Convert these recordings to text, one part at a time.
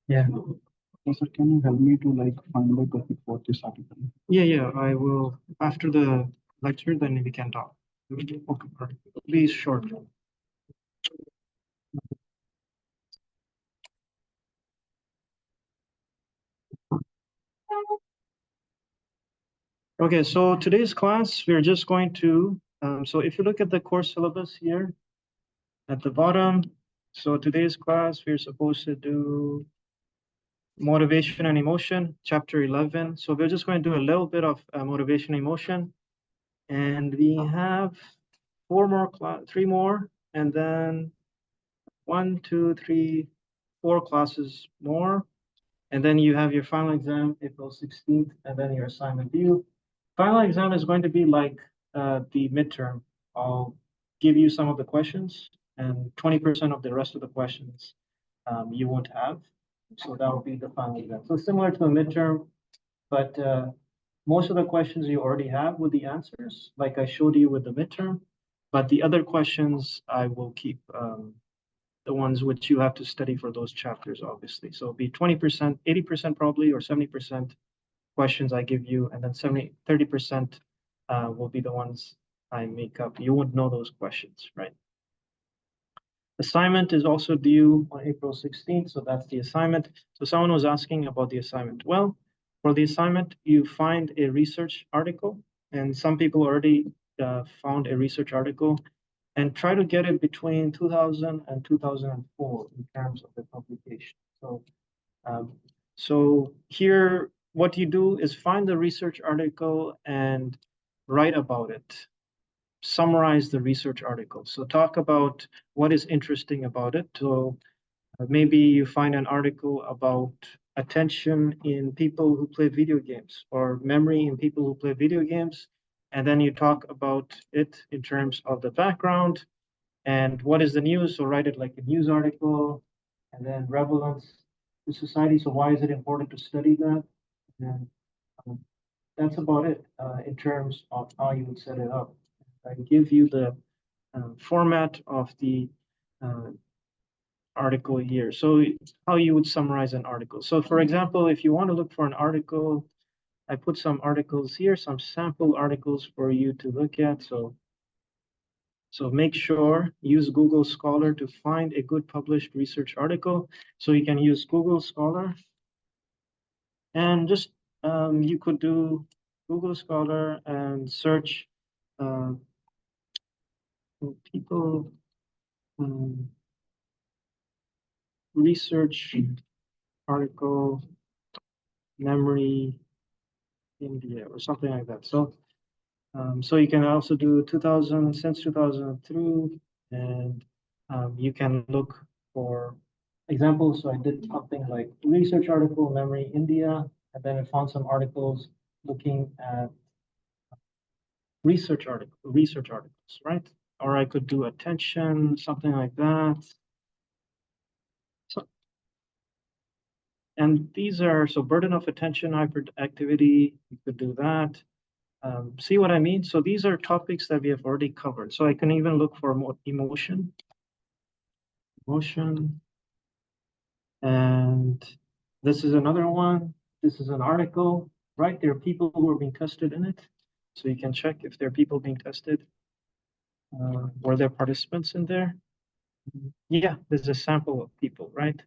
Yeah. Sir, can you help me to like find the topic for this article? Yeah, I will after the lecture, then we can talk. Okay, perfect. Please short. Okay, so today's class, we're just going to, so if you look at the course syllabus here at the bottom, so today's class, we're supposed to do motivation and emotion, chapter 11. So we're just going to do a little bit of motivation, emotion. And we have three more, and then 1, 2, 3, 4 classes more. And then you have your final exam, April 16th, and then your assignment due. Final exam is going to be like the midterm. I'll give you some of the questions, and 20% of the rest of the questions you won't have. So that will be the final exam. So similar to a midterm, but most of the questions you already have with the answers, like I showed you with the midterm. But the other questions I will keep the ones which you have to study for those chapters, obviously. So it'll be 20%, 80% probably, or 70% questions I give you, and then 30% will be the ones I make up. You won't know those questions, right? Assignment is also due on April 16th, so that's the assignment. So someone was asking about the assignment. Well, for the assignment, you find a research article, and some people already found a research article, and try to get it between 2000 and 2004 in terms of the publication. So here, what you do is find the research article and write about it. Summarize the research article. So talk about what is interesting about it. So maybe you find an article about attention in people who play video games, or memory in people who play video games. And then you talk about it in terms of the background and what is the news. So write it like a news article, and then relevance to society. So why is it important to study that? And um, that's about it in terms of how you would set it up. I give you the format of the uh, article here. So how you would summarize an article. So for example, if you want to look for an article, I put some articles here, some sample articles for you to look at. So make sure use Google Scholar to find a good published research article. So you can use Google Scholar, and just you could do Google Scholar and search people research article memory India or something like that. So you can also do 2000 since 2000 through, and you can look for examples. So I did something like research article memory India, and then I found some articles looking at research articles, right? Or I could do attention, something like that. So, and these are, so burden of attention, hyperactivity, you could do that. See what I mean? So these are topics that we have already covered. So I can even look for more emotion. And this is another one. This is an article, right? There are people who are being tested in it. So you can check if there are people being tested. Were there participants in there? Yeah, there's a sample of people, right?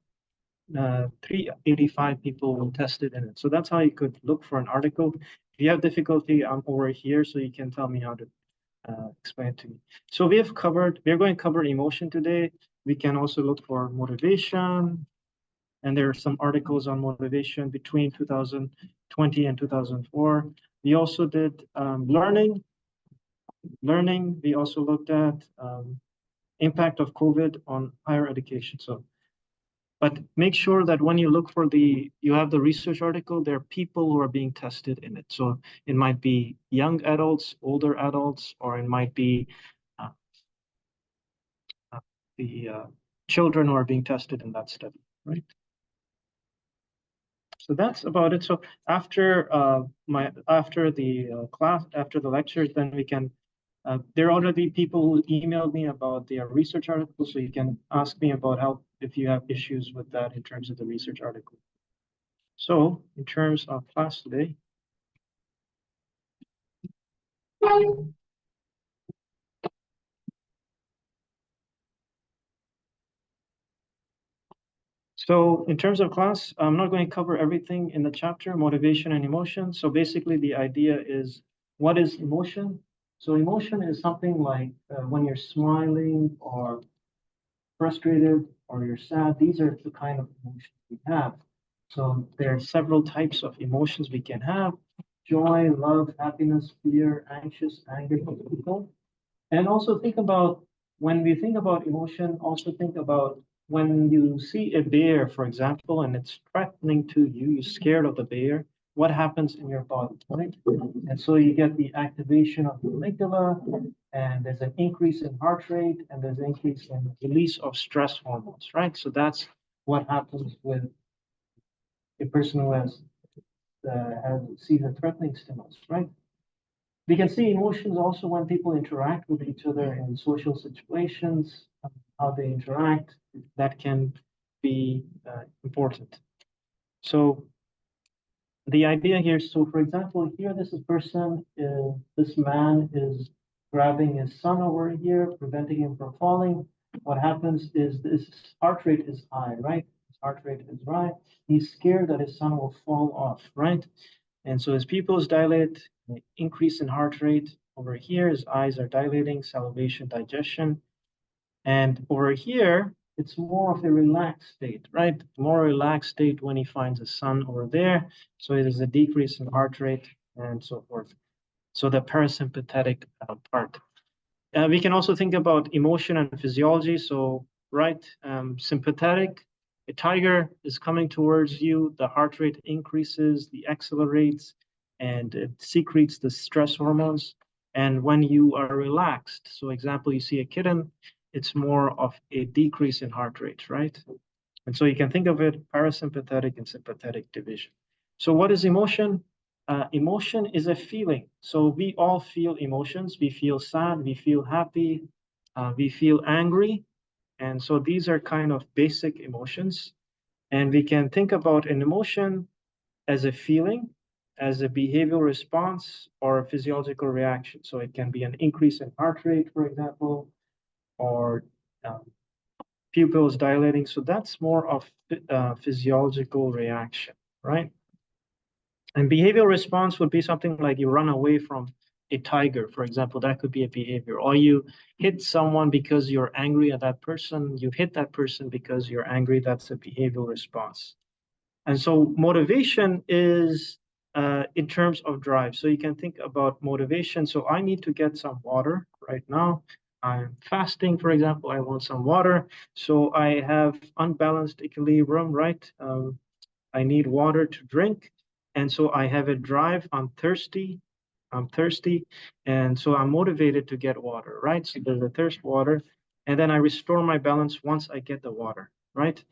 385 people were tested in it. So that's how you could look for an article. If you have difficulty, I'm over here, so you can tell me how to explain it to me. So we're going to cover emotion today. We can also look for motivation. And there are some articles on motivation between 2020 and 2004. We also did learning. We also looked at impact of COVID on higher education. But make sure that when you look for you have the research article, there are people who are being tested in it. So it might be young adults, older adults, or it might be the children who are being tested in that study, right? So that's about it. So after after the lectures, then we can. There are already people who emailed me about their research articles, so you can ask me about help if you have issues with that in terms of the research article. So in terms of class today. So in terms of class, I'm not going to cover everything in the chapter, motivation and emotion. So basically the idea is, what is emotion? So emotion is something like when you're smiling or frustrated or you're sad. These are the kind of emotions we have. So there are several types of emotions we can have: joy, love, happiness, fear, anxious, anger, people. And also think about, when we think about emotion, also think about when you see a bear, for example, and it's threatening to you, you're scared of the bear, what happens in your body, right? And so you get the activation of the amygdala, and there's an increase in heart rate, and there's an increase in release of stress hormones, right? So that's what happens with a person who sees a threatening stimulus, right? We can see emotions also when people interact with each other in social situations, how they interact, that can be important. So the idea here, so for example, here this is person, this man is grabbing his son over here, preventing him from falling. What happens is this heart rate is high, right? His heart rate is high. He's scared that his son will fall off, right? And so his pupils dilate, increase in heart rate. Over here, his eyes are dilating, salivation, digestion. And over here, it's more of a relaxed state, right? More relaxed state when he finds a sun over there. So it is a decrease in heart rate and so forth. So the parasympathetic part. We can also think about emotion and physiology. So, right, sympathetic, a tiger is coming towards you, the heart rate increases, the accelerates, and it secretes the stress hormones. And when you are relaxed, so example, you see a kitten, it's more of a decrease in heart rate, right? And so you can think of it parasympathetic and sympathetic division. So what is emotion? Emotion is a feeling. So we all feel emotions. We feel sad, we feel happy, we feel angry. And so these are kind of basic emotions. And we can think about an emotion as a feeling, as a behavioral response, or a physiological reaction. So it can be an increase in heart rate, for example, or um, pupils dilating. So that's more of physiological reaction, right? And behavioral response would be something like you run away from a tiger, for example. That could be a behavior. Or you hit someone because you're angry at that person. You hit that person because you're angry. That's a behavioral response. And so motivation is in terms of drive. So you can think about motivation. So I need to get some water right now. I'm fasting, for example. I want some water. So I have unbalanced equilibrium, right? I need water to drink. And so I have a drive. I'm thirsty. I'm thirsty. And so I'm motivated to get water, right? So there's a thirst water. And then I restore my balance once I get the water, right?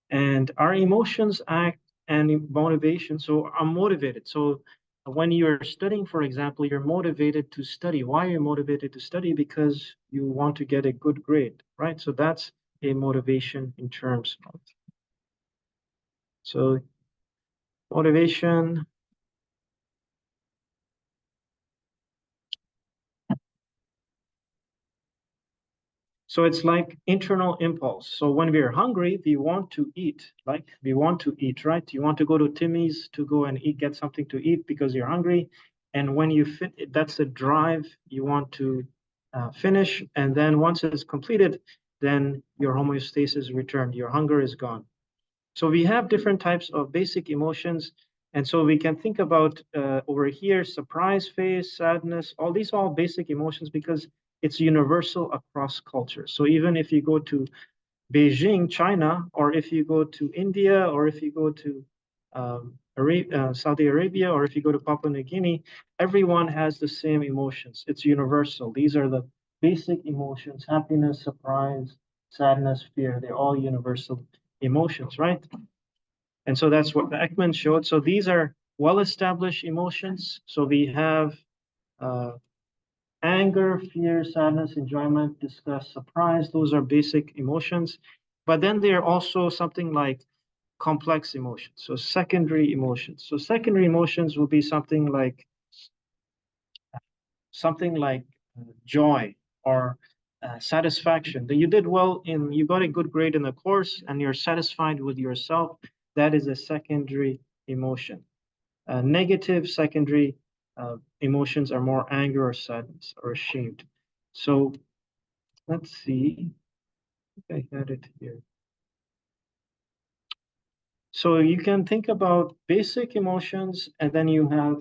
And our emotions act and motivation. So I'm motivated. So when you're studying, for example, you're motivated to study. Why are you motivated to study? Because you want to get a good grade, right? So that's a motivation in terms of. So motivation. So it's like internal impulse. So when we're hungry, we want to eat, like we want to eat, right? You want to go to Timmy's to go and eat, get something to eat because you're hungry. And when you fit, that's a drive you want to finish. And then once it's completed, then your homeostasis returned, your hunger is gone. So we have different types of basic emotions. And so we can think about over here, surprise face, sadness, all these are all basic emotions because it's universal across cultures. So even if you go to Beijing, China, or if you go to India, or if you go to Saudi Arabia, or if you go to Papua New Guinea, everyone has the same emotions. It's universal. These are the basic emotions: happiness, surprise, sadness, fear, they're all universal emotions, right? And so that's what Ekman showed. So these are well-established emotions. So we have uh, anger, fear, sadness, enjoyment, disgust, surprise. Those are basic emotions. But then there are also something like complex emotions. So secondary emotions. So secondary emotions will be something like joy or satisfaction. That you did well in, you got a good grade in the course, and you're satisfied with yourself. That is a secondary emotion. Negative secondary emotions are more anger or sadness or ashamed. So let's see. I had it here. So you can think about basic emotions, and then you have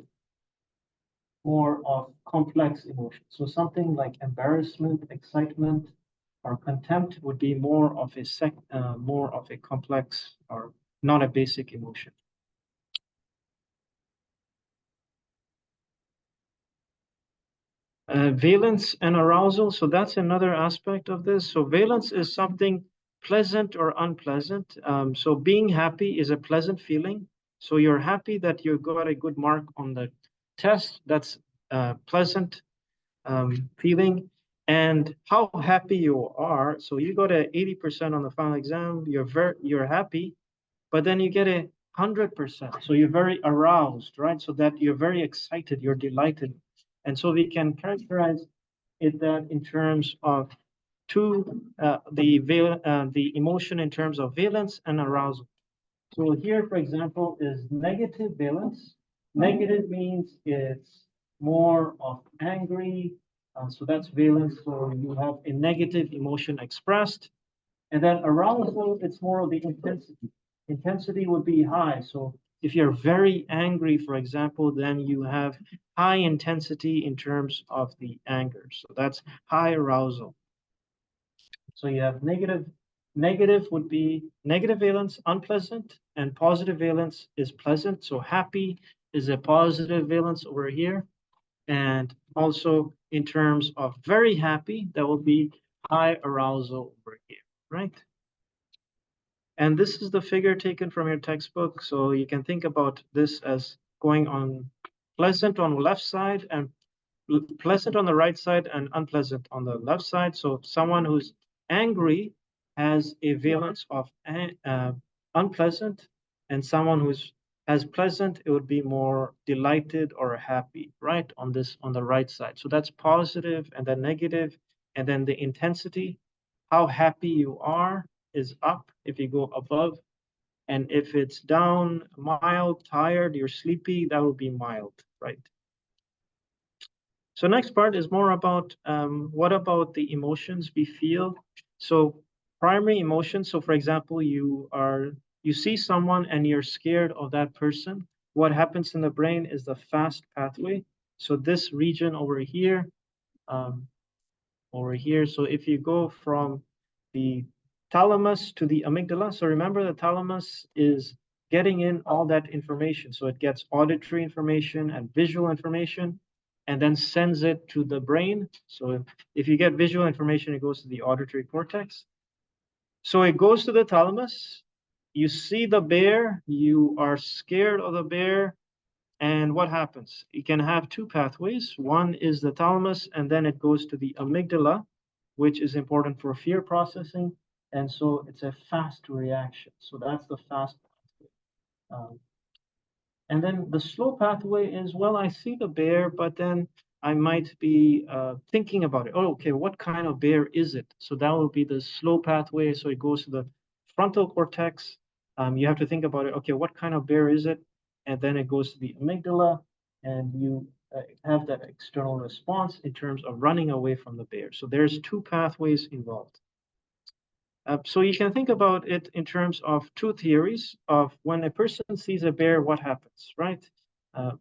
more of complex emotions. So something like embarrassment, excitement, or contempt would be more of a complex or not a basic emotion. Valence and arousal. So that's another aspect of this. So valence is something pleasant or unpleasant. So being happy is a pleasant feeling. So you're happy that you got a good mark on the test. That's pleasant feeling. And how happy you are. So you got a 80% on the final exam. You're happy, but then you get a 100%. So you're very aroused, right? So that you're very excited, you're delighted. And so we can characterize it that in terms of the emotion in terms of valence and arousal. So here, for example, is negative valence. Negative means it's more of angry. So that's valence. So you have a negative emotion expressed. And then arousal, it's more of the intensity. Intensity would be high. So if you're very angry, for example, then you have high intensity in terms of the anger. So that's high arousal. So you have negative would be negative valence, unpleasant, and positive valence is pleasant. So happy is a positive valence over here. And also in terms of very happy, that will be high arousal over here, right? And this is the figure taken from your textbook. So you can think about this as going on pleasant on the left side and pleasant on the right side and unpleasant on the left side. So someone who's angry has a valence of unpleasant, and someone who's has pleasant, it would be more delighted or happy, right? On the right side. So that's positive, and then negative, and then the intensity, how happy you are is up if you go above. And if it's down, mild, tired, you're sleepy, that will be mild, right? So next part is more about what about the emotions we feel? So primary emotions. So for example, you see someone and you're scared of that person. What happens in the brain is the fast pathway. So this region um, over here. So if you go from the thalamus to the amygdala, so remember the thalamus is getting in all that information. So it gets auditory information and visual information and then sends it to the brain. So if you get visual information, it goes to the auditory cortex. So it goes to the thalamus. You see the bear, you are scared of the bear, and what happens? You can have two pathways. One is the thalamus, and then it goes to the amygdala, which is important for fear processing. And so it's a fast reaction. So that's the fast pathway. And then the slow pathway is, well, I see the bear, but then I might be thinking about it. Oh, okay, what kind of bear is it? So that will be the slow pathway. So it goes to the frontal cortex. You have to think about it. Okay, what kind of bear is it? And then it goes to the amygdala, and you have that external response in terms of running away from the bear. So there's two pathways involved. So you can think about it in terms of two theories of when a person sees a bear, what happens, right?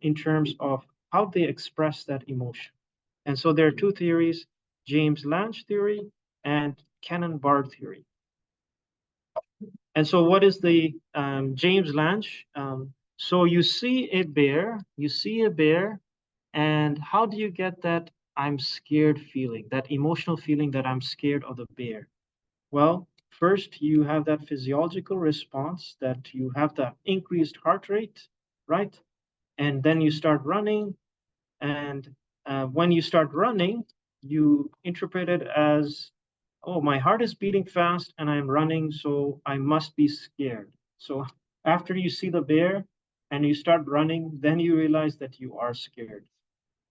In terms of how they express that emotion. And so there are two theories, James Lange theory and Cannon-Barr theory. And so what is the James Lange? So you see a bear, and how do you get that I'm scared feeling, that emotional feeling that I'm scared of the bear? Well, first you have that physiological response that you have the increased heart rate, right? And then you start running, and when you start running, you interpret it as, oh, my heart is beating fast and I'm running, so I must be scared. So after you see the bear and you start running, then you realize that you are scared.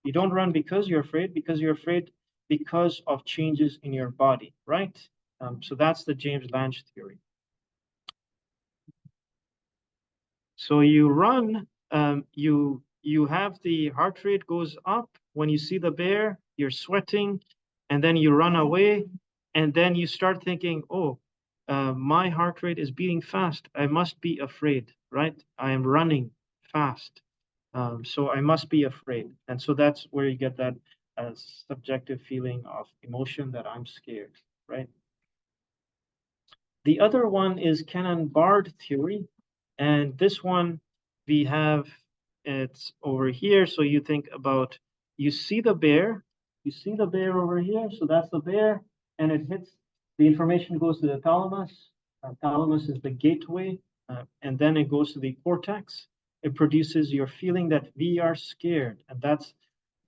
You don't run because you're afraid because of changes in your body, right? So that's the James Lange theory. So you run, you have the heart rate goes up when you see the bear, you're sweating, and then you run away, and then you start thinking, oh, my heart rate is beating fast. I must be afraid, right? I am running fast. So I must be afraid. And so that's where you get that subjective feeling of emotion that I'm scared, right? The other one is Cannon-Bard theory. And this one we have, it's over here. So you think about, you see the bear, over here. So that's the bear, and it hits, the information goes to the thalamus. Thalamus is the gateway, and then it goes to the cortex. It produces your feeling that we are scared, and that's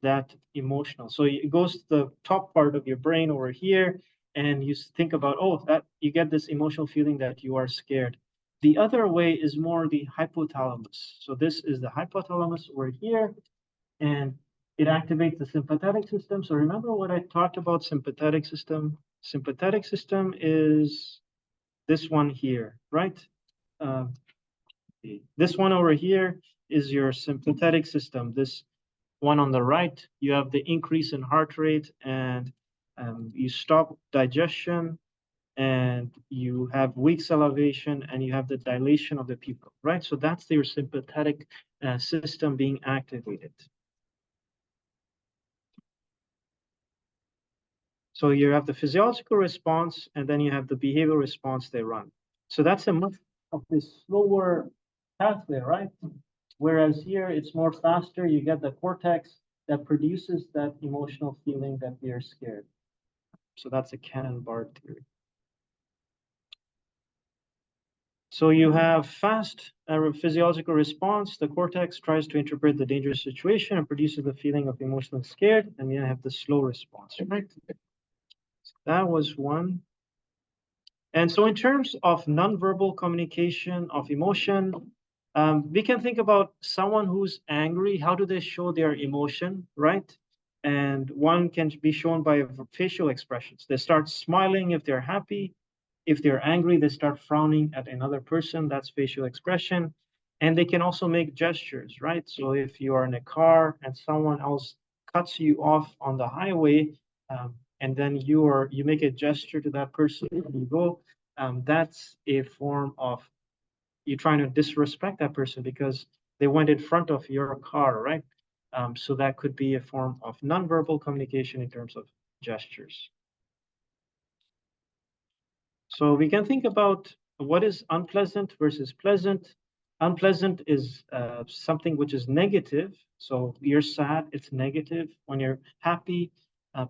that emotional. So it goes to the top part of your brain over here, and you think about, oh, that you get this emotional feeling that you are scared. The other way is more the hypothalamus. So this is the hypothalamus over here, and it activates the sympathetic system. So remember what I talked about sympathetic system? Sympathetic system is this one here, right? Uh, this one over here is your sympathetic system. This one on the right, you have the increase in heart rate, and you stop digestion, and you have weak salivation, and you have the dilation of the pupil, right? So that's your sympathetic system being activated. So you have the physiological response, and then you have the behavioral response they run. So that's a much of this slower pathway, right? Whereas here it's more faster. You get the cortex that produces that emotional feeling that we are scared. So that's a Cannon-Bard theory. So you have fast physiological response. The cortex tries to interpret the dangerous situation and produces the feeling of emotionally scared. And then you have the slow response, right? So that was one. And so in terms of nonverbal communication of emotion, we can think about someone who's angry. How do they show their emotion, right? And one can be shown by facial expressions. They start smiling if they're happy. If they're angry, they start frowning at another person. That's facial expression. And they can also make gestures, right? So if you are in a car and someone else cuts you off on the highway, and then you make a gesture to that person and you go, that's a form of you trying to disrespect that person because they went in front of your car, right? So that could be a form of nonverbal communication in terms of gestures. So we can think about what is unpleasant versus pleasant. Unpleasant is something which is negative. So you're sad, it's negative. When you're happy,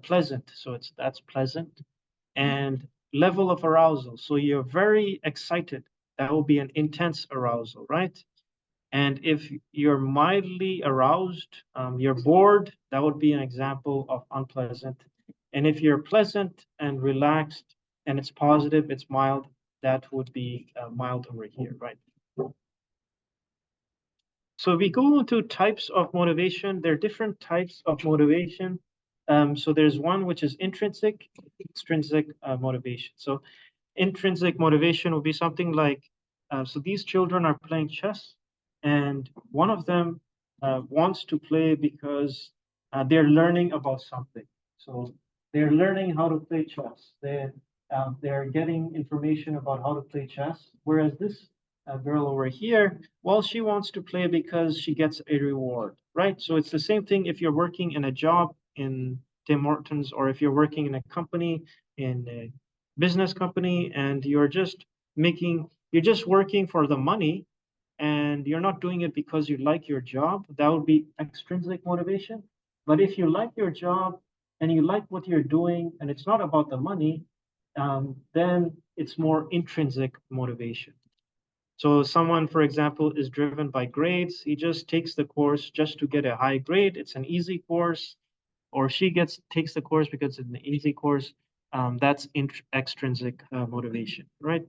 pleasant. So that's pleasant. And level of arousal. So you're very excited. That will be an intense arousal, right? And if you're mildly aroused, you're bored, that would be an example of unpleasant. And if you're pleasant and relaxed and it's positive, it's mild, that would be mild over here, right? So we go into types of motivation. There are different types of motivation. So there's one which is intrinsic, extrinsic motivation. So intrinsic motivation would be something like, so these children are playing chess, and one of them wants to play because they're learning about something. So they're learning how to play chess. They're getting information about how to play chess. Whereas this girl over here, well, she wants to play because she gets a reward, right? So it's the same thing if you're working in a job in Tim Hortons, or if you're working in a company, in a business company, and you're just working for the money, and you're not doing it because you like your job. That would be extrinsic motivation. But if you like your job and you like what you're doing and it's not about the money, then it's more intrinsic motivation. So someone, for example, is driven by grades. He just takes the course just to get a high grade. It's an easy course, or she takes the course because it's an easy course. That's extrinsic motivation, right?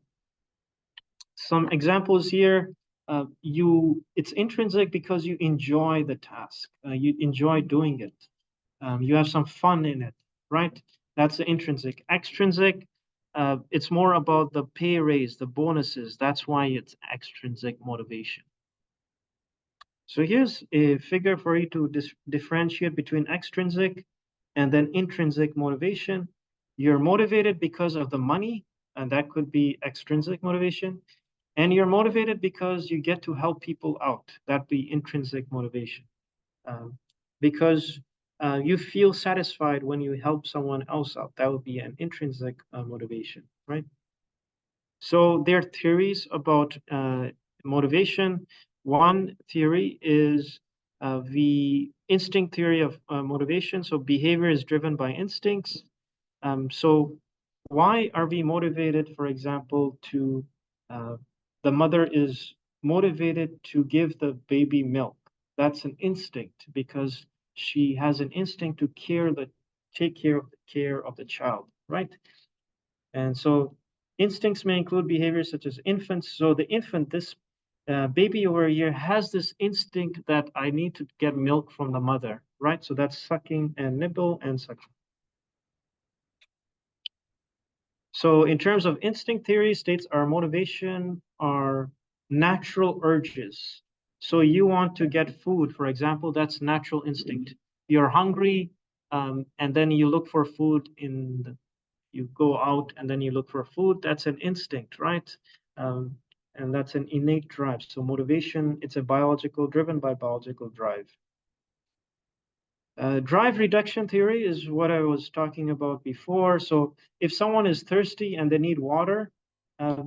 Some examples here. It's intrinsic because you enjoy the task. You enjoy doing it. You have some fun in it, right? That's the intrinsic. Extrinsic, it's more about the pay raise, the bonuses. That's why it's extrinsic motivation. So here's a figure for you to differentiate between extrinsic and then intrinsic motivation. You're motivated because of the money, and that could be extrinsic motivation. And you're motivated because you get to help people out. That'd be intrinsic motivation. Because you feel satisfied when you help someone else out. That would be an intrinsic motivation, right? So there are theories about motivation. One theory is the instinct theory of motivation. So behavior is driven by instincts. So why are we motivated, for example, the mother is motivated to give the baby milk? That's an instinct because she has an instinct to take care of the child, right? And so instincts may include behaviors such as infants. So the infant, this baby over here, has this instinct that I need to get milk from the mother, right? So that's sucking and nibble and sucking. So in terms of instinct theory, states our motivation are natural urges. So you want to get food, for example, that's natural instinct. You're hungry, and then you look for food you go out and then you look for food. That's an instinct, right? And that's an innate drive. So motivation, it's driven by biological drive. Drive reduction theory is what I was talking about before. So if someone is thirsty and they need water,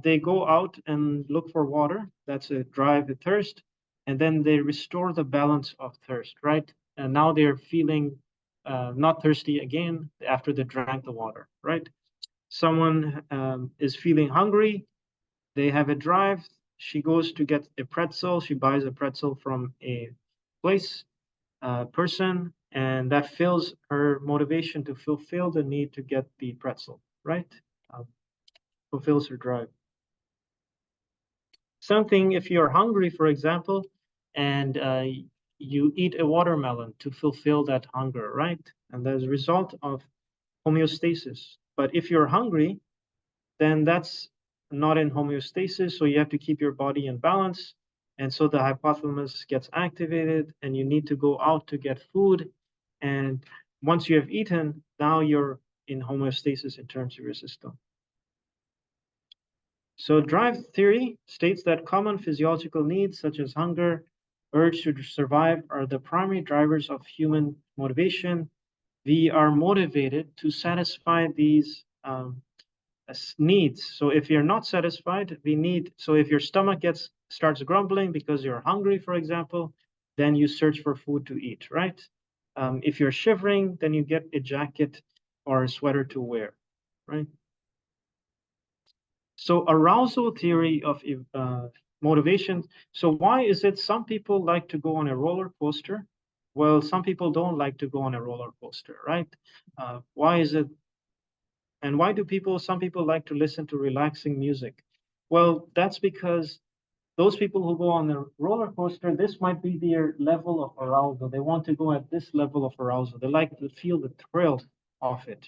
they go out and look for water. That's a drive to thirst. And then they restore the balance of thirst, right? And now they're feeling not thirsty again after they drank the water, right? Someone is feeling hungry. They have a drive. She goes to get a pretzel. She buys a pretzel from a person, and that fills her motivation to fulfill the need to get the pretzel, right? Fulfills her drive. Something, if you're hungry, for example, and you eat a watermelon to fulfill that hunger, right? And as a result of homeostasis. But if you're hungry, then that's not in homeostasis, so you have to keep your body in balance. And so the hypothalamus gets activated and you need to go out to get food. And once you have eaten, now you're in homeostasis in terms of your system. So drive theory states that common physiological needs such as hunger, urge to survive are the primary drivers of human motivation. We are motivated to satisfy these needs. So if you're not satisfied, so if your stomach starts grumbling because you're hungry, for example, then you search for food to eat, right? If you're shivering, then you get a jacket or a sweater to wear, right? So arousal theory of motivation. So why is it some people like to go on a roller coaster? Well, some people don't like to go on a roller coaster, right? Why is it? And why do some people like to listen to relaxing music? Well, that's because those people who go on the roller coaster, this might be their level of arousal. They want to go at this level of arousal. They like to feel the thrill of it.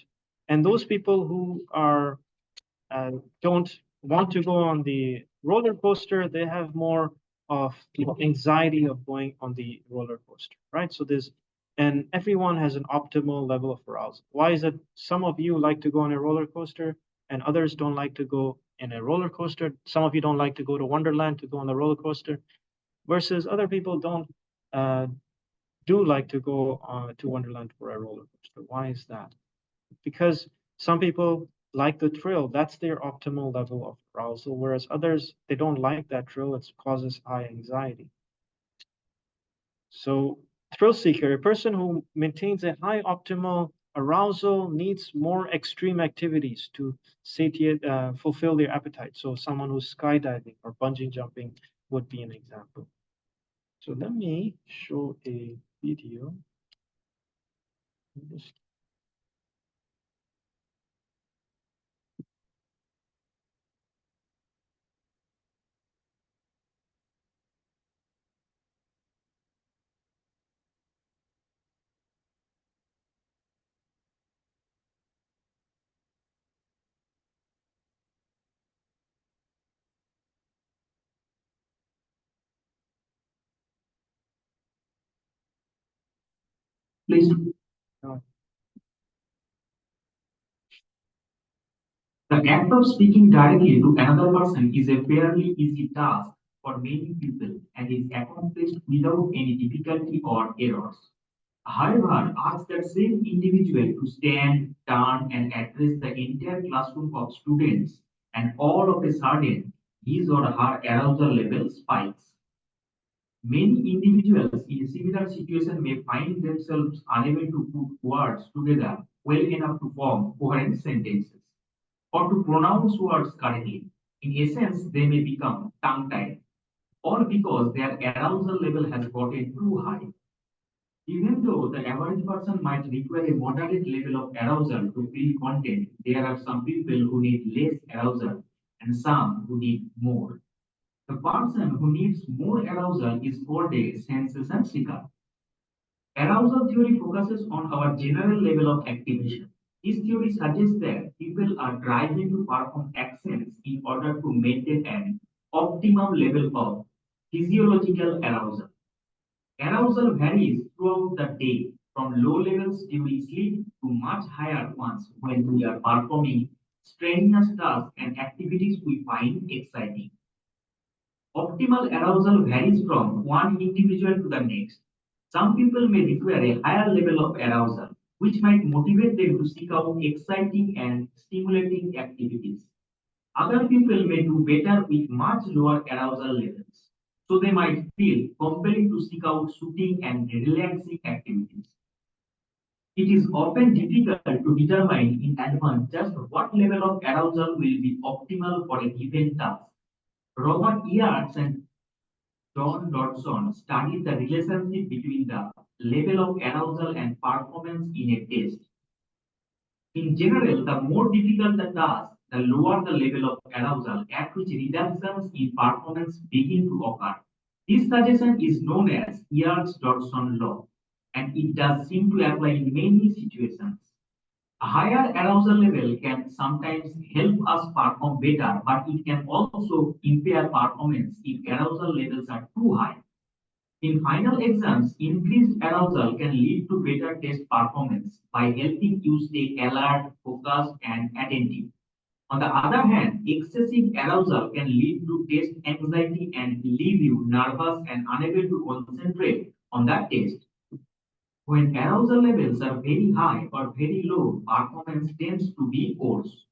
And those people who don't want to go on the roller coaster, they have more of anxiety of going on the roller coaster, right? And everyone has an optimal level of arousal. Why is it some of you like to go on a roller coaster and others don't like to go in a roller coaster? Some of you don't like to go to Wonderland to go on the roller coaster, versus other people do like to go to Wonderland for a roller coaster. Why is that? Because some people like the thrill. That's their optimal level of arousal, whereas others, they don't like that thrill. It causes high anxiety. So thrill seeker, a person who maintains a high optimal arousal needs more extreme activities to satiate, fulfill their appetite. So someone who's skydiving or bungee jumping would be an example. So let me show a video. Please. Uh, The act of speaking directly to another person is a fairly easy task for many people and is accomplished without any difficulty or errors. However, ask that same individual to stand, turn, and address the entire classroom of students, and all of a sudden, his or her arousal level spikes. Many individuals in a similar situation may find themselves unable to put words together well enough to form coherent sentences or to pronounce words correctly. In essence, they may become tongue tied, all because their arousal level has gotten too high. Even though the average person might require a moderate level of arousal to feel content, there are some people who need less arousal and some who need more. The person who needs more arousal is called a sensation seeker. Arousal theory focuses on our general level of activation. This theory suggests that people are driving to perform actions in order to maintain an optimum level of physiological arousal. Arousal varies throughout the day, from low levels during sleep to much higher ones when we are performing strenuous tasks and activities we find exciting. Optimal arousal varies from one individual to the next. Some people may require a higher level of arousal, which might motivate them to seek out exciting and stimulating activities. Other people may do better with much lower arousal levels, so they might feel compelling to seek out soothing and relaxing activities. It is often difficult to determine in advance just what level of arousal will be optimal for a given task. Robert Yeats and John Dodson studied the relationship between the level of arousal and performance in a test. In general, the more difficult the task, the lower the level of arousal at which reductions in performance begin to occur. This suggestion is known as Yeats-Dodson law, and it does seem to apply in many situations. A higher arousal level can sometimes help us perform better, but it can also impair performance if arousal levels are too high. In final exams, increased arousal can lead to better test performance by helping you stay alert, focused, and attentive. On the other hand, excessive arousal can lead to test anxiety and leave you nervous and unable to concentrate on that test. When arousal levels are very high or very low, performance tends to be worse.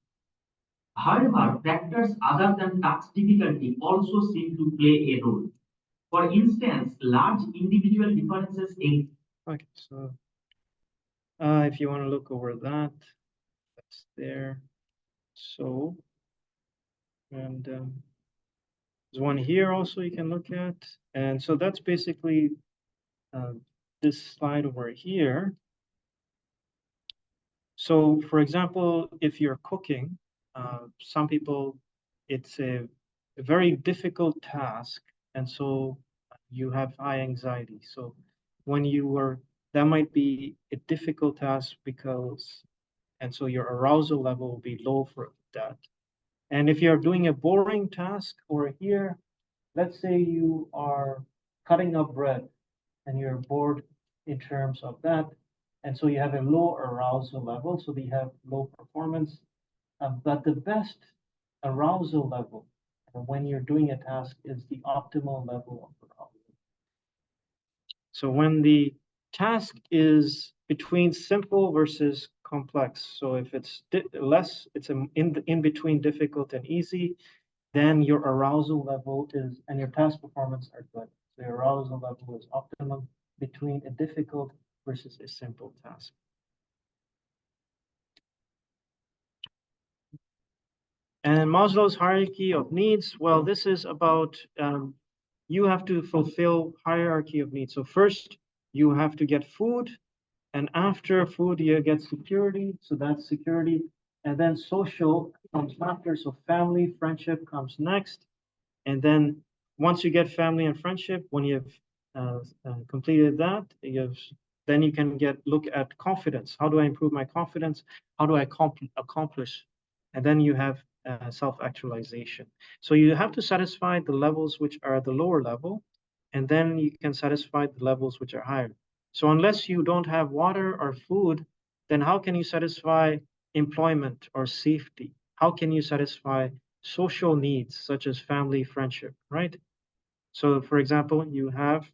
However, factors other than task difficulty also seem to play a role. For instance, large individual differences in okay, so if you want to look over that, that's there. So, and there's one here also you can look at. And so that's basically uh, this slide over here. So, for example, if you're cooking, some people, it's a very difficult task, and so you have high anxiety. So, when you were, that might be a difficult task because, and so your arousal level will be low for that. And if you're doing a boring task, or here, let's say you are cutting up bread and you're bored in terms of that. And so you have a low arousal level, so you have low performance. But the best arousal level when you're doing a task is the optimal level of arousal. So when the task is between simple versus complex, so if it's less, it's in between difficult and easy, then your arousal level is, and your task performance are good. So your arousal level is optimum between a difficult versus a simple task. And Maslow's hierarchy of needs, well, this is about you have to fulfill hierarchy of needs. So first, you have to get food, and after food, you get security. So that's security. And then social comes after. So family, friendship comes next. And then once you get family and friendship, when you've completed that, then you can look at confidence. How do I improve my confidence? How do I accomplish? And then you have self-actualization. So you have to satisfy the levels which are the lower level, and then you can satisfy the levels which are higher. So unless you don't have water or food, then how can you satisfy employment or safety? How can you satisfy social needs such as family, friendship, right? So for example, you have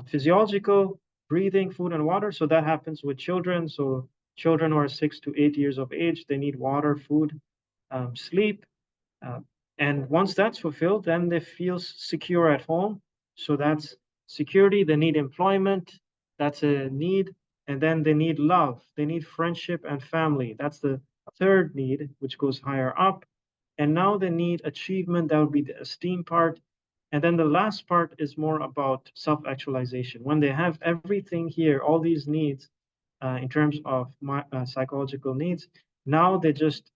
physiological, breathing, food, and water. So that happens with children. So children who are 6 to 8 years of age, they need water, food, sleep. Uh, and once that's fulfilled, then they feel secure at home. So that's security. They need employment. That's a need. And then they need love. They need friendship and family. That's the third need, which goes higher up. And now they need achievement. That would be the esteem part. And then the last part is more about self-actualization. When they have everything here, all these needs in terms of psychological needs, now they just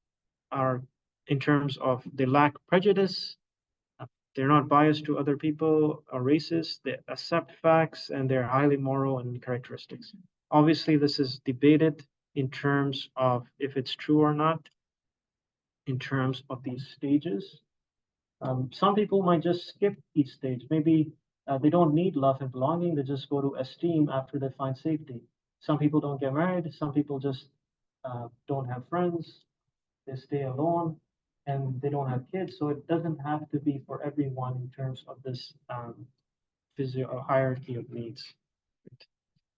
are in terms of they lack prejudice, uh, they're not biased to other people or races, they accept facts, and they're highly moral in characteristics. Obviously, this is debated in terms of if it's true or not, in terms of these stages. Some people might just skip each stage. Maybe they don't need love and belonging, they just go to esteem after they find safety. Some people don't get married, some people just don't have friends, they stay alone, and they don't have kids. So it doesn't have to be for everyone in terms of this physio or hierarchy of needs.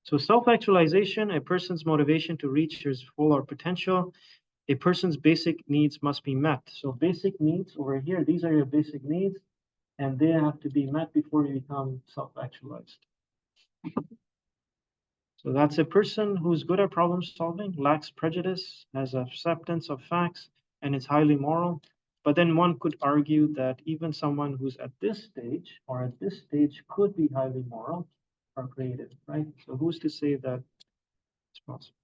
So self-actualization, a person's motivation to reach his full or potential, a person's basic needs must be met. So basic needs over here, these are your basic needs, and they have to be met before you become self-actualized. So that's a person who's good at problem solving, lacks prejudice, has acceptance of facts, and is highly moral. But then one could argue that even someone who's at this stage or at this stage could be highly moral or creative, right? So who's to say that it's possible?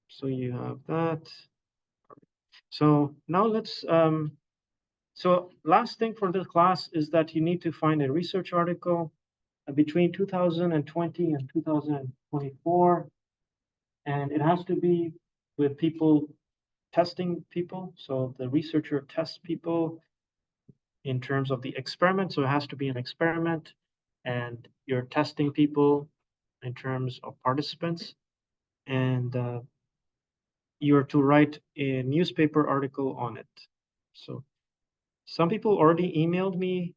So you have that. So now so last thing for this class is that you need to find a research article between 2020 and 2024, and it has to be with people testing people. So the researcher tests people in terms of the experiment. So it has to be an experiment, and you're testing people in terms of participants, and you're to write a newspaper article on it. So some people already emailed me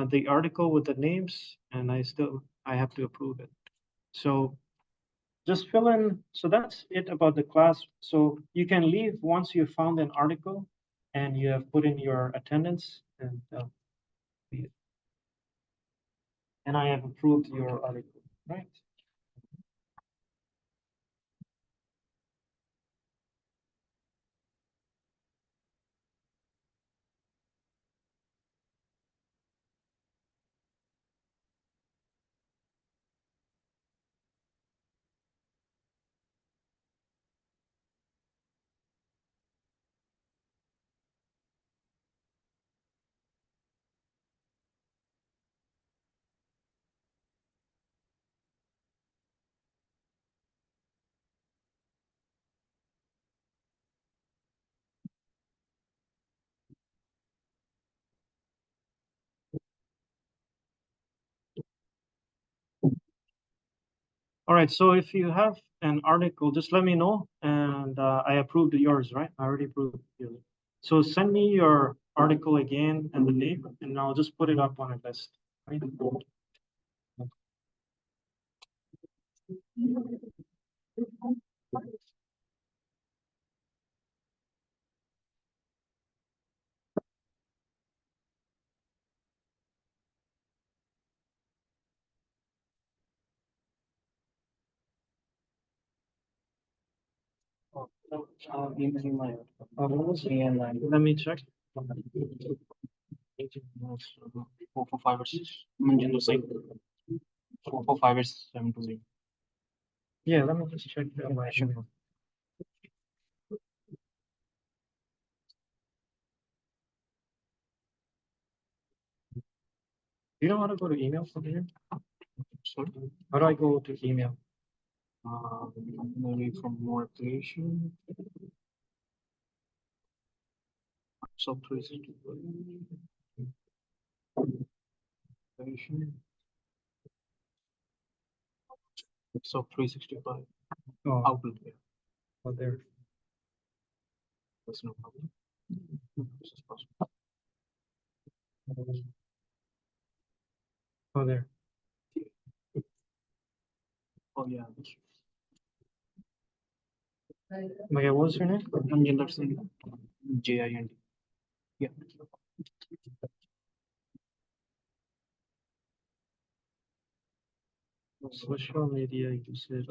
the article with the names, and I have to approve it. So just fill in. So that's it about the class. So you can leave once you found an article and you have put in your attendance, and I have approved your article, right? All right. So if you have an article, just let me know, and I approved yours, right? I already approved yours. So send me your article again and the name, and I'll just put it up on a list. Right? Email my. What was it? Let me check. 445 is Manjinder Singh. 445 is 720. Yeah, let me just check my email. You know how to go to email from here? Sorry. How do I go to email? Maybe from more application. So 365. Application. So 365. Oh, Outlook. Yeah, oh, there. that's no problem. This is possible. Oh, there. Oh yeah. Okay, what was your name? Manjinder Singh. JIND. Yeah. Social media usage.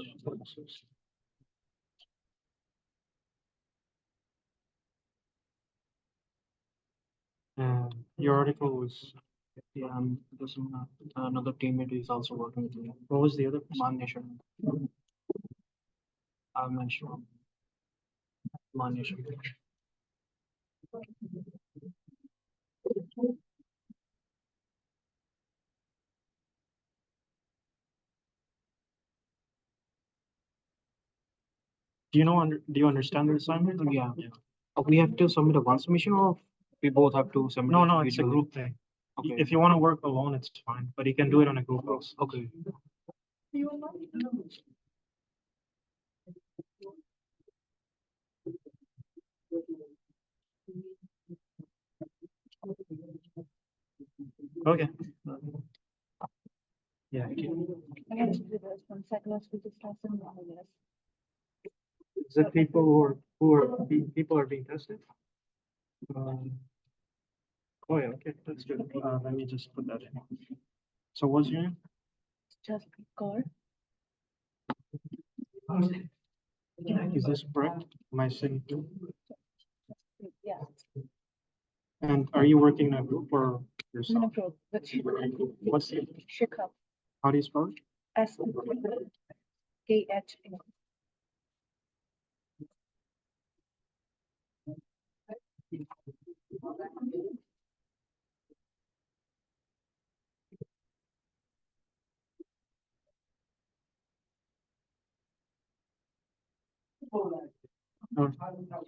Your article was. Yeah, this another teammate is also working with me. What was the other person? Manya Sharma. I mentioned Manya Sharma. Do you know? Do you understand the assignment? Yeah. We have to submit a one submission, or we both have to submit. No, it no, it's a individually? group thing. Okay. If you want to work alone, it's fine, but you can do it on a group also. Okay. Okay. Yeah. Is it people people are being tested? Oh yeah, okay, that's good. Let me just put that in. So what's your name? Just call. Is this correct? Am I saying? Yeah. And are you working in a group or I'm in a yourself? group with What's the, Shikha. how do you spell it? SKH.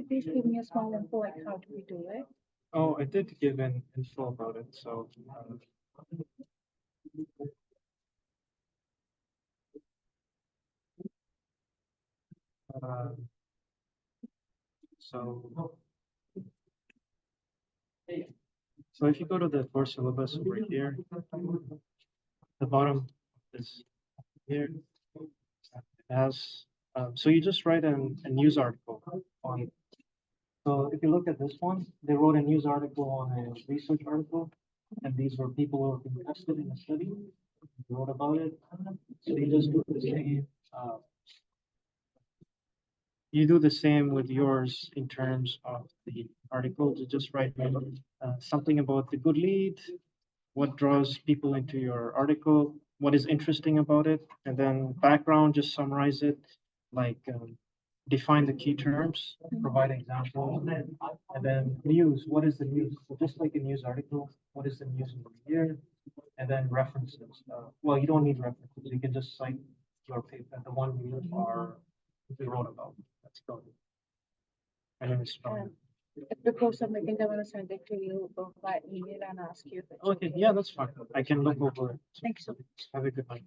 Please give me a small info like how do we do it? Oh, I did give an info about it, so. Uh, so. So if you go to the course syllabus over here, the bottom is here. It has, so you just write a news article on it. So if you look at this one, they wrote a news article on a research article, and these were people who were interested in the study, wrote about it. So you just do the same. You do the same with yours in terms of the article. You just write something about the good lead, what draws people into your article, what is interesting about it, and then background, just summarize it, like define the key terms, provide examples, and then news, what is the news? So just like a news article, what is the news in the year? And then references. Well, you don't need references, you can just cite your paper, the one we wrote about. That's good. And then it's fine. If before submitting, I want to send it to you by email and ask you. If it's Okay, yeah, that's fine. I can look over it. Thank you so much. Have a good night.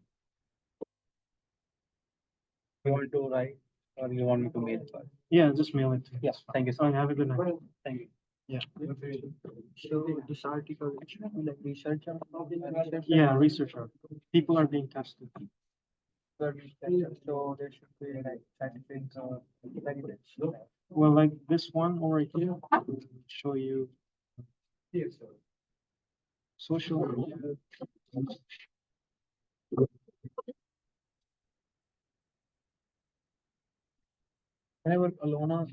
You want to write, or you want me to mail first? Yeah, just mail it to me. Yeah, thank you. So have a good night. Thank you. Yeah. So this article, like research article? Yeah, research article. People are being tested. So there should be like scientific benefits. Well, like this one over here, will show you Yes, sir. social media. Can I work alone or?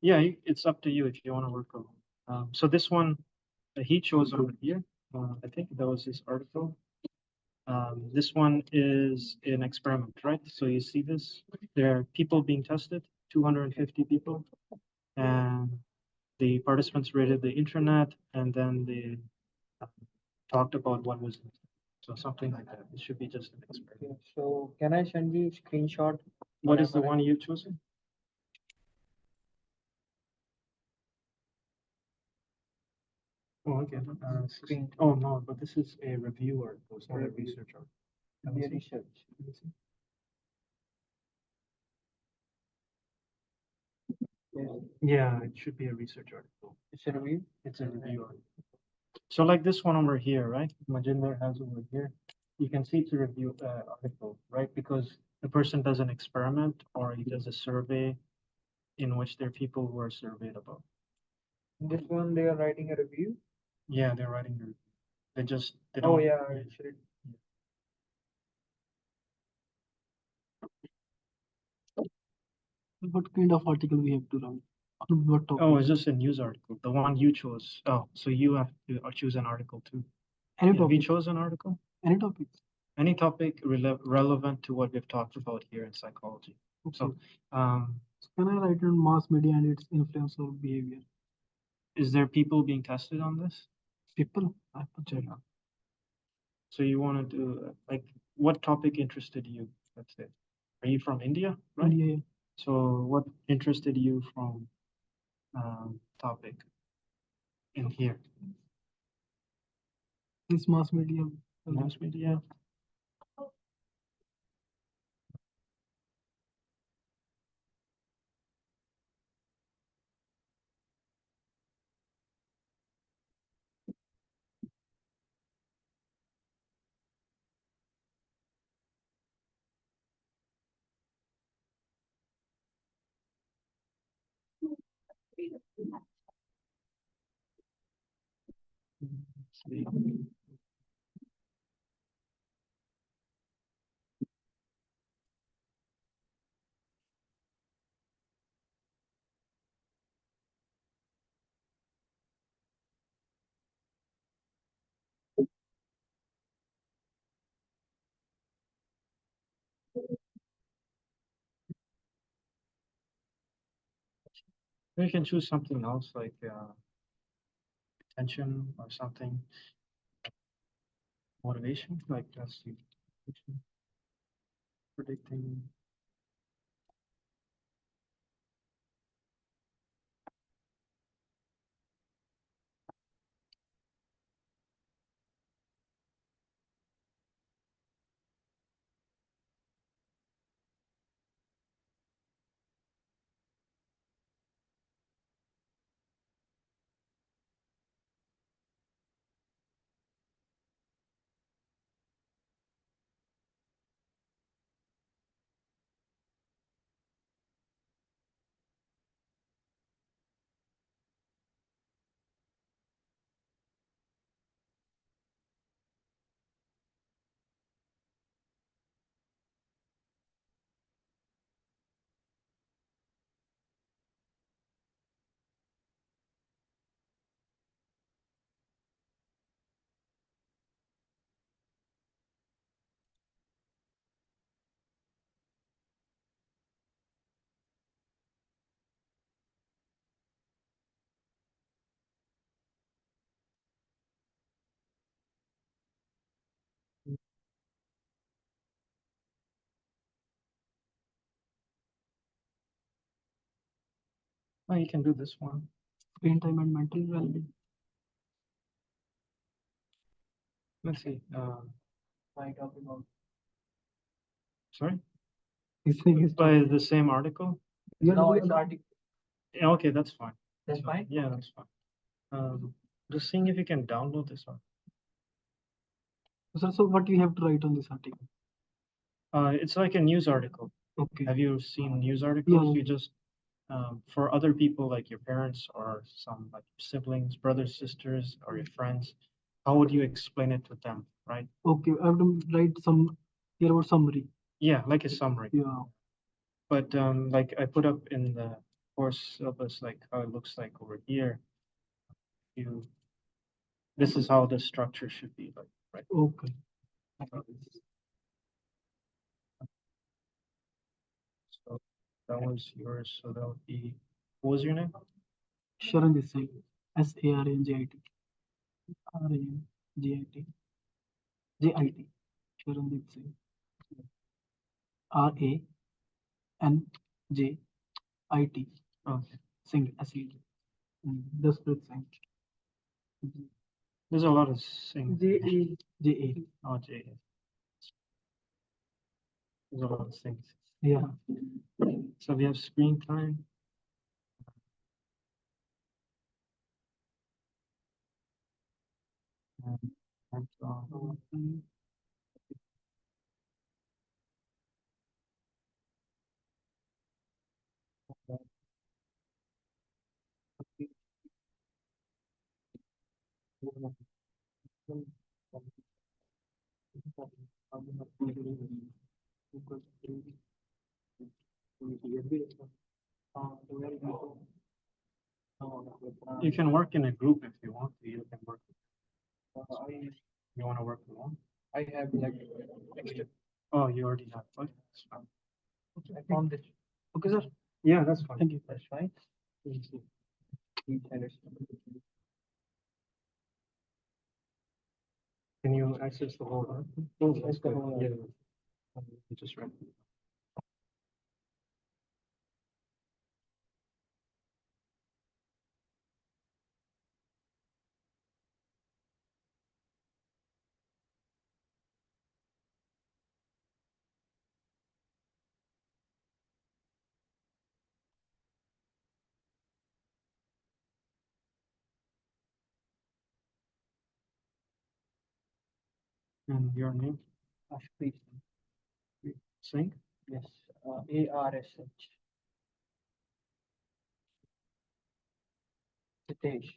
Yeah, it's up to you if you want to work alone. So this one, he chose over here. I think that was his article. This one is an experiment, right? So you see this, there are people being tested, 250 people, and the participants rated the internet, and then they talked about what was, so something like that. It should be just an experiment. So can I send you screenshot? What is the one you've chosen? Oh, okay. Screen. Oh, no, but this is a review article, it's not a research article. Let me Be a see. research. Let me see. Yeah, it should be a research article. It's a review. It's a review article. So like this one over here, right? Majinder has over here. You can see it's a review article, right? Because the person does an experiment or he does a survey in which there are people who are surveyed about. This one they are writing a review. Yeah, they're writing a review. They Oh don't. yeah, I should. What kind of article we have to write? On what topic? Oh, it's just a news article. The one you chose. Oh, so you have to choose an article too. Any Have you topic. chose an article? Any topic. Any topic relevant to what we've talked about here in psychology. Okay. So, Can I write on mass media and its influence or behavior? is there people being tested on this? People. I put it. So you want to do like what topic interested you? Let's say, are you from India, right? India. So what interested you from topic in here? This mass media. Mass media. Let's see. You can choose something else like attention or something. Motivation, like that's the predicting. Oh, you can do this one. Screen time and mental well-being. Let's see. I talk about. Sorry, This thing is. by the same article. No, it's article. Yeah, okay, that's fine. That's fine. Yeah, that's fine. Just seeing if you can download this one. So what you have to write on this article? It's like a news article. Okay. Have you seen news articles? Yeah. You just for other people like your parents or some like siblings, brothers, sisters, or your friends, how would you explain it to them, right? Okay, I have to write some here about summary. Yeah, like a summary. Yeah. But like I put up in the course syllabus, like how it looks like over here. You, this is how the structure should be like, right? Okay. So that was yours. So that would be, what was your name? Sharanjit Singh. SARNGIT. RANGIT. JIT. Sharanjit Singh. RANJIT. Okay. Singh. SE. Jasprit Singh. There's a lot of things. JA. Oh, J. There's a lot of things. Yeah. So we have screen time. And, you can work in a group if you want to. You can work. You want to work alone? I have like Oh, you already have. Okay, that's fine. I found it. Okay, sir. Yeah, that's fine. Thank you. That's fine. Can you access the whole? Oh, that's the whole. Yeah. You just read. And your name? Ashpreet. Singh? Yes. ARSH. Hitesh.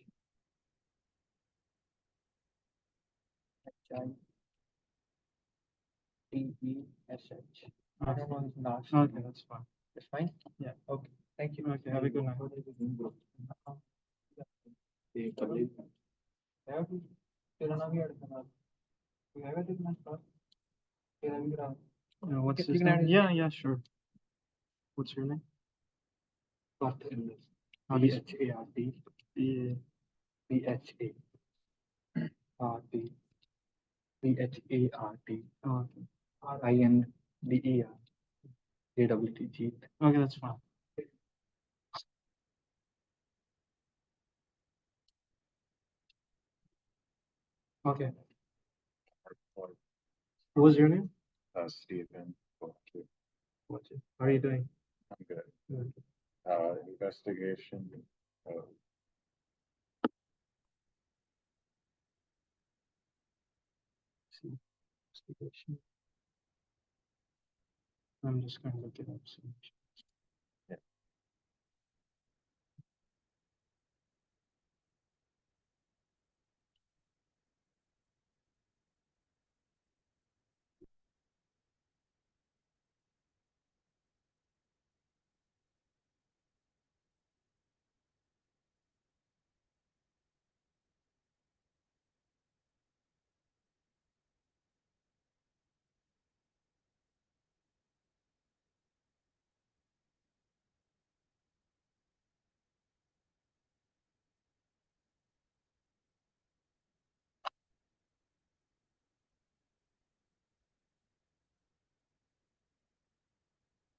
HITESH. I don't know his last Okay, name. that's fine. That's fine? Yeah. Okay. Thank you. Okay, have a good night. तेरा नाम क्या है? You have it in my class? तेरा भी करा. What's You his can add name? his Yeah, yeah, sure. What's your name? Part in How do you- PHART. Yeah. PHART. PHART. Oh, okay. INDER. JWT. Okay, that's fine. Okay. What was your name? Stephen. Okay, What's it? How are you doing? I'm good. Good. Investigation. See, investigation. I'm just going to look it up. So. Yeah.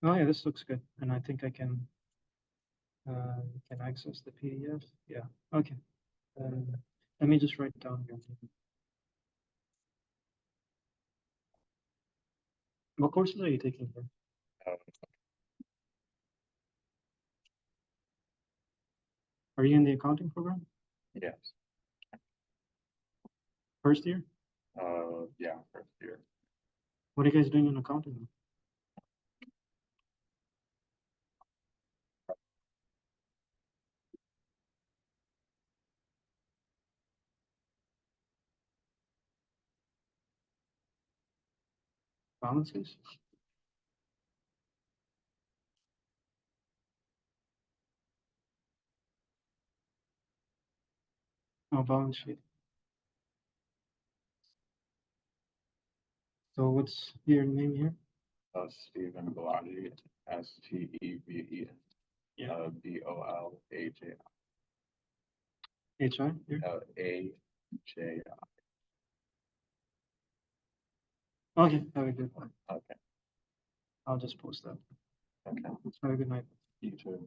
Oh yeah, this looks good, and I think I can access the PDF. Yeah. Okay. Let me just write down your name. What courses are you taking here? Are you in the accounting program? Yes. First year? Yeah, first year. What are you guys doing in accounting? Balances? Oh, balance sheet. So what's your name here? Stephen Belagi, Steven, Yeah. Bolaj, HR here. AJ. Okay, have a good one. Okay, I'll just post that. okay, Have a good night. you too.